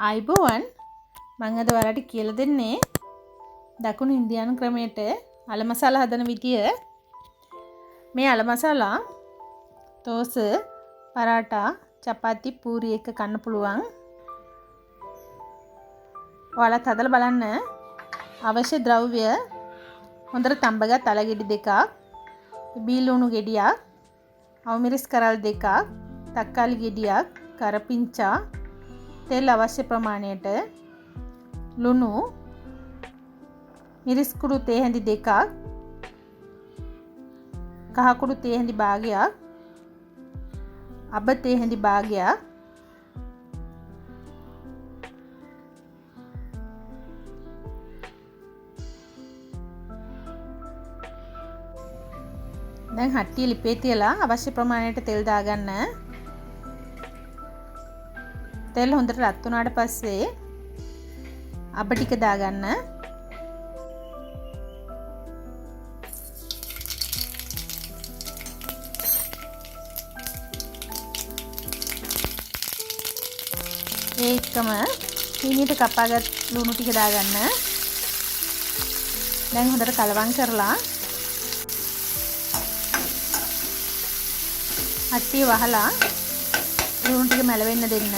ආයිබෝවන් මම අද ඔයාලට කියලා දෙන්නේ දකුණු ඉන්දියානු ක්‍රමයට අල මසාලා හදන විදිය. මේ අල මසාලා තෝස, පරාටා, චපාති, පූරි එක කන්න පුළුවන්. ඔයාලත් හදලා බලන්න. අවශ්‍ය ද්‍රව්‍ය හොඳට තඹගත් අල ගෙඩි දෙකක්, බීලුණු ගෙඩියක්, අවමිරිස් කරල් දෙකක්, තක්කාලි ගෙඩියක්, කරපිංචා, තෙල් අවශ්‍ය ප්‍රමාණයට, ලුණු, මිරිස් කුඩු තේ හැඳි දෙකක්, කහ කුඩු තේ හැඳි භාගයක්, අබ තේ හැඳි භාගයක්, දැන් හට්ටිය ලිපේ තියලා අවශ්‍ය ප්‍රමාණයට තෙල් දාගන්න. තෙල් හොඳට රත් වුණාට පස්සේ අබ ටික දාගන්න. ඒකම සීනියට කපාගත් ලුණු ටික දාගන්න. දැන් හොඳට කලවම් කරලා හට්ටිය වහලා ලුණු ටික මැලවෙන්න දෙන්න.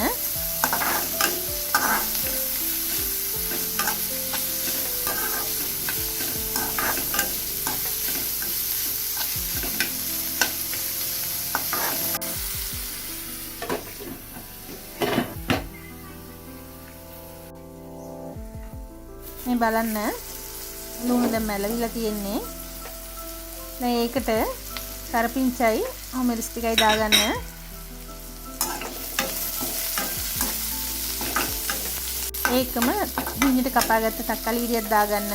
මේ බලන්න ලුණු දැන් මැලවිලා තියෙන්නේ. දැන් ඒකට කරපිංචයි අවමිරිස් ටිකයි දාගන්න. ඒකම හිණියට කපාගත්ත තක්කාලි ගෙඩියක් දාගන්න.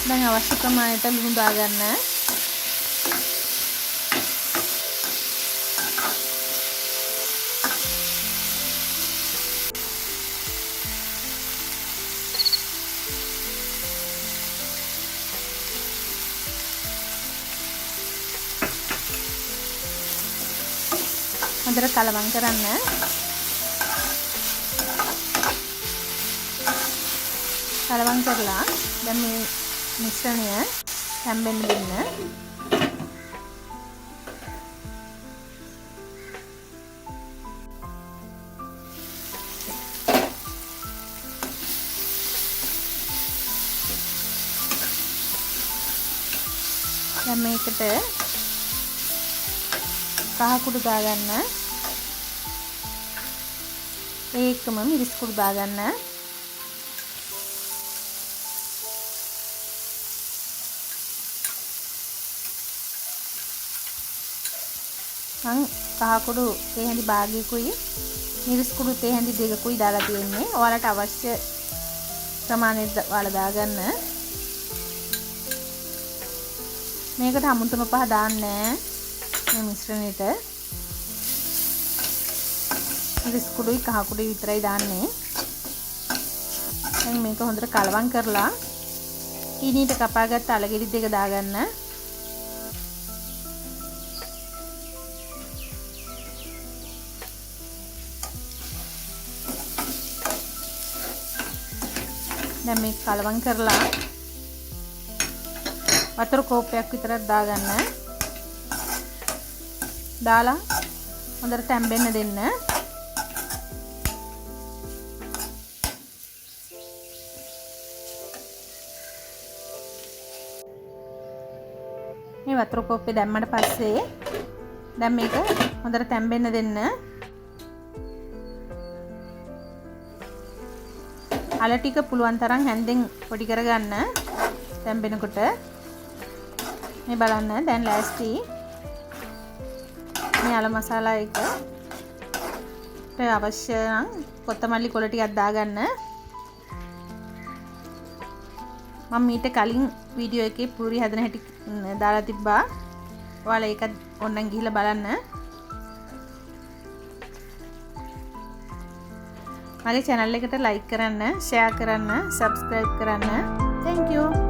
දැන් අවශ්‍ය ප්‍රමාණයට ලුණු දාගන්න. හොඳට කලවම් කරන්න. කලවම් කරලා දැන් මේ මිශ්‍රණය හැම්බෙන්න දෙන්න. දැන් මේකට කහ කුඩු දාගන්න. ඒකම මිරිස් කුඩු දාගන්න. මං කහ කුඩු තේ හැඳි භාගයකුයි මිරිස් කුඩු තේ හැඳි දෙකකුයි දාලා තියෙන්නේ. ඔයාලට අවශ්‍ය ප්‍රමාණයට ඔයාලා දාගන්න. මේකට අමුතුම පහ දාන්නේ මේ මිශ්‍රණයට. මිරිස් කුඩුයි කහ කුඩුයි විතරයි දාන්නේ. දැන් මේක හොඳට කලවම් කරලා කීනීට කපාගත්ත අල ගෙඩි දෙක දාගන්න. දැන් මේක කලවම් කරලා වතුර කෝප්පයක් විතරක් දාගන්න. දාලා හොඳට තැම්බෙන්න දෙන්න. මේ වතුර කෝප්පේ දැම්මට පස්සේ දැන් මේක හොඳට තැම්බෙන්න දෙන්න. අල ටික පුළුවන් තරම් හැන්දෙන් පොඩි කරගන්න තැම්බෙනකොට. මේ බලන්න දැන් ලෑස්ති. මේ අල මසාලා එකට අවශ්‍ය නම් කොත්තමල්ලි කොළ ටිකක් දාගන්න. මම මීට කලින් වීඩියෝ එකේ පූරි හදන හැටි දාලා තිබ්බා. ඔයාලා ඒකත් ඕනනම් ගිහිල්ලා බලන්න. මගේ channel එකට like කරන්න, share කරන්න, subscribe කරන්න. Thank you.